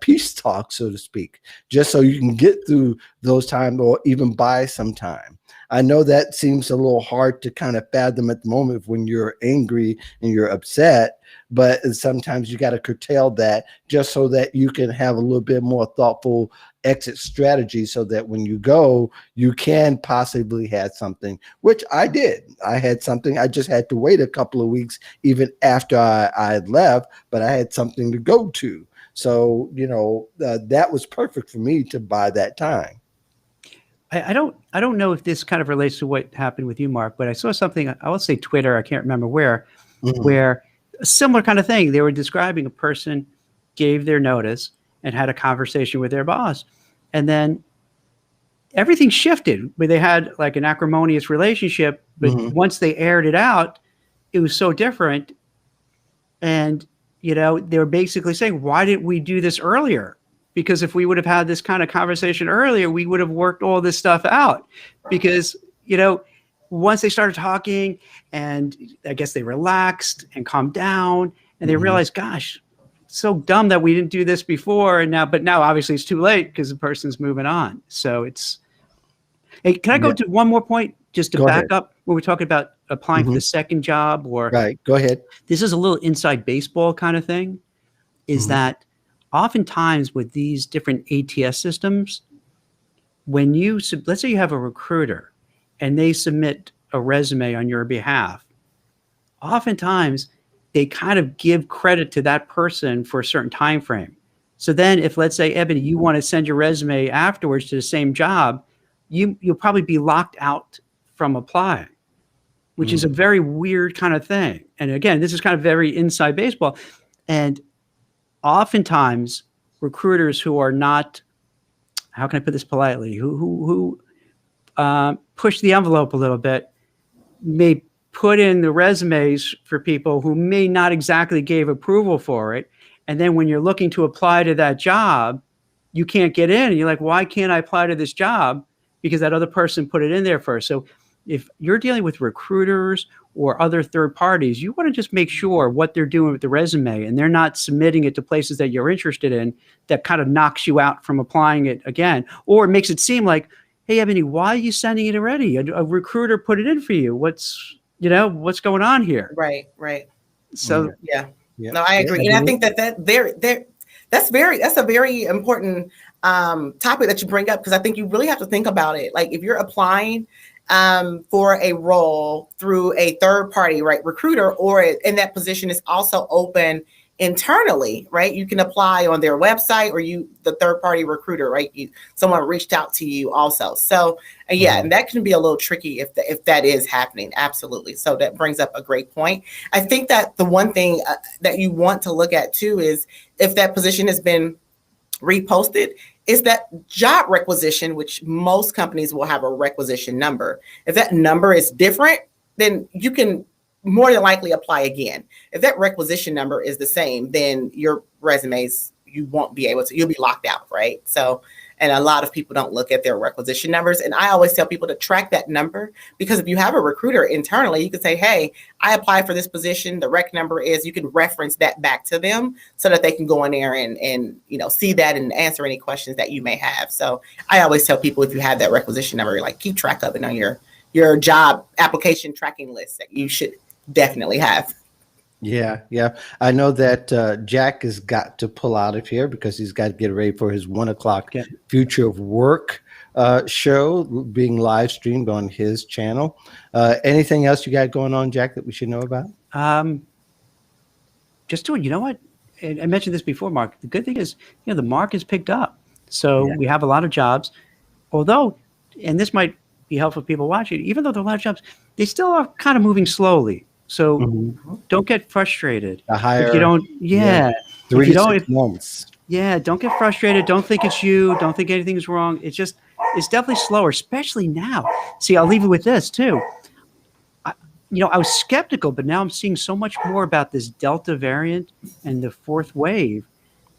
peace talk, so to speak, just so you can get through those times or even buy some time. I know that seems a little hard to kind of fathom at the moment when you're angry and you're upset, but sometimes you got to curtail that just so that you can have a little bit more thoughtful exit strategy so that when you go, you can possibly have something, which I did. I had something. I just had to wait a couple of weeks even after I had left, but I had something to go to. So, that was perfect for me to buy that time. I don't know if this kind of relates to what happened with you, Mark, but I saw something, I will say Twitter, I can't remember where a similar kind of thing. They were describing a person gave their notice and had a conversation with their boss. And then everything shifted where they had like an acrimonious relationship, but once they aired it out, it was so different. And, they were basically saying, why didn't we do this earlier? Because if we would have had this kind of conversation earlier, we would have worked all this stuff out. Because, once they started talking and I guess they relaxed and calmed down and they realized, gosh, it's so dumb that we didn't do this before. But now obviously it's too late because the person's moving on. So hey, can I go to one more point just to back up when we're talking about applying for the second job right. Go ahead. This is a little inside baseball kind of thing, is that oftentimes with these different ATS systems, when let's say you have a recruiter and they submit a resume on your behalf, oftentimes they kind of give credit to that person for a certain time frame. So then if, let's say, Ebony, you want to send your resume afterwards to the same job, you'll probably be locked out from applying, which is a very weird kind of thing. And again, this is kind of very inside baseball. And oftentimes recruiters who are not, how can I put this politely, who push the envelope a little bit, may put in the resumes for people who may not exactly give approval for it. And then when you're looking to apply to that job, you can't get in. And you're like, why can't I apply to this job? Because that other person put it in there first. So if you're dealing with recruiters or other third parties, you want to just make sure what they're doing with the resume and they're not submitting it to places that you're interested in that kind of knocks you out from applying it again, or it makes it seem like, hey, Ebony, why are you sending it already? A recruiter put it in for you. What's going on here? Right. So yeah. No, I agree. And I think that's a very important topic that you bring up, because I think you really have to think about it. Like if you're applying for a role through a third party, right, recruiter, or in that position is also open internally, right? You can apply on their website, or the third party recruiter, right? Someone reached out to you also. So and that can be a little tricky if that is happening. Absolutely. So that brings up a great point. I think that the one thing that you want to look at too is if that position has been reposted, is that job requisition, which most companies will have a requisition number. If that number is different, then you can more than likely apply again. If that requisition number is the same, then your resumes, you won't be able to, you'll be locked out, right? So, and a lot of people don't look at their requisition numbers. And I always tell people to track that number, because if you have a recruiter internally, you can say, hey, I applied for this position. The rec number is, you can reference that back to them so that they can go in there and see that and answer any questions that you may have. So I always tell people, if you have that requisition number, like keep track of it on your job application tracking list that you should definitely have. Yeah. I know that Jack has got to pull out of here because he's got to get ready for his 1:00 Future of Work show being live streamed on his channel. Anything else you got going on, Jack, that we should know about? Just doing, you know what? I mentioned this before, Mark. The good thing is, the market's picked up. So we have a lot of jobs, although, and this might be helpful for people watching, even though there are a lot of jobs, they still are kind of moving slowly. So don't get frustrated. If you don't, 3 to 6 months. Yeah, don't get frustrated. Don't think it's you. Don't think anything's wrong. It's definitely slower, especially now. See, I'll leave it with this too. I was skeptical, but now I'm seeing so much more about this Delta variant and the fourth wave,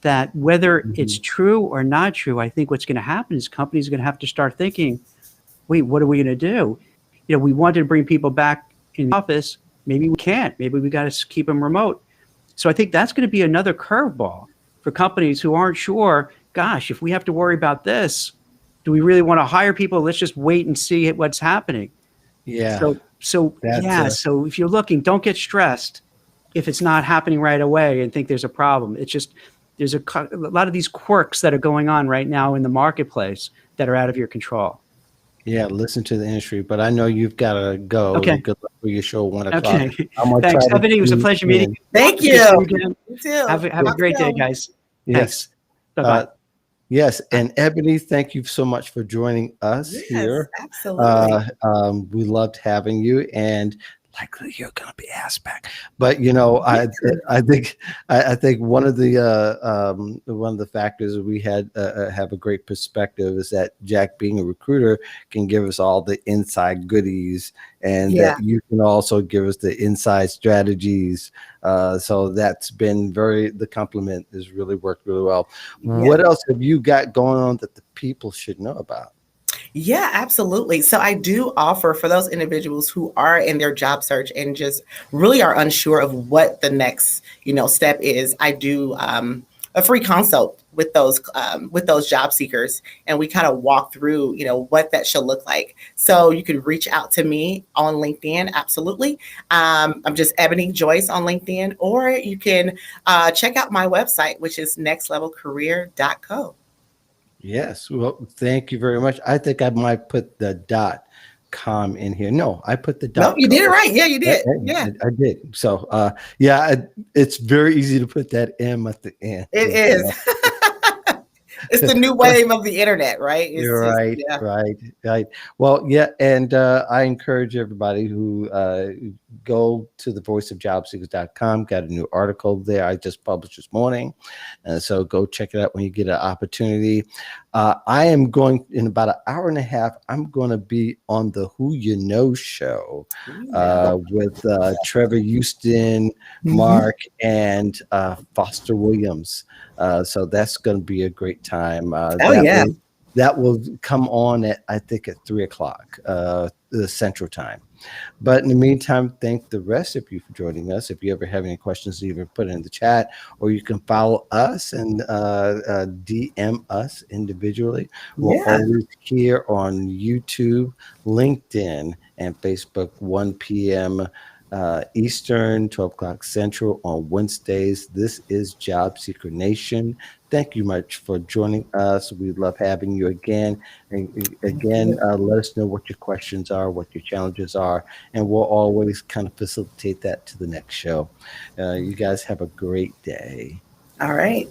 that whether it's true or not true, I think what's going to happen is companies are going to have to start thinking, wait, what are we going to do? We wanted to bring people back in the office. Maybe we can't. Maybe we got to keep them remote. So I think that's going to be another curveball for companies who aren't sure, gosh, if we have to worry about this, do we really want to hire people? Let's just wait and see what's happening. Yeah. So if you're looking, don't get stressed if it's not happening right away and think there's a problem. It's just, there's a lot of these quirks that are going on right now in the marketplace that are out of your control. Yeah, listen to the industry, but I know you've got to go. Okay. Good luck for your show 1:00. Okay. Thanks, Ebony. It was a pleasure meeting you. Thank you. You too. Have a great day, guys. Yes. Bye-bye. Yes, and Ebony, thank you so much for joining us here. Absolutely. We loved having you, and likely you're going to be asked back. But I think one of the factors we had have a great perspective is that Jack, being a recruiter, can give us all the inside goodies, and Yeah. that you can also give us the inside strategies. So that's been the compliment has really worked really well. What else have you got going on that the people should know about? Yeah, absolutely. So I do offer for those individuals who are in their job search and just really are unsure of what the next, step is. I do a free consult with those job seekers, and we kind of walk through, what that should look like. So you can reach out to me on LinkedIn. Absolutely. I'm just Ebony Joyce on LinkedIn, or you can check out my website, which is nextlevelcareer.co. Yes. Well, thank you very much. I think I might put the .com in here. No, I put the Nope, you .co. did it right. Yeah, you did. Yeah, I did. So, it's very easy to put that M at the end. it is. It's the new wave of the internet, right? It's You're just, right, yeah. right. Well, yeah, and I encourage everybody who go to the voiceofjobseekers.com. Got a new article there I just published this morning, so go check it out when you get an opportunity. I am going in about an hour and a half. I'm going to be on the Who You Know show with Trevor Houston, Mark, and Foster Williams. So that's going to be a great time. That will come on at, I think, at 3:00 the Central Time. But in the meantime, thank the rest of you for joining us. If you ever have any questions, either put it in the chat, or you can follow us and DM us individually. We're always here on YouTube, LinkedIn, and Facebook, 1 p.m. Eastern, 12 o'clock Central on Wednesdays. This is Job Seeker Nation. Thank you much for joining us. We love having you again. And again, let us know what your questions are, what your challenges are, and we'll always kind of facilitate that to the next show. You guys have a great day. All right.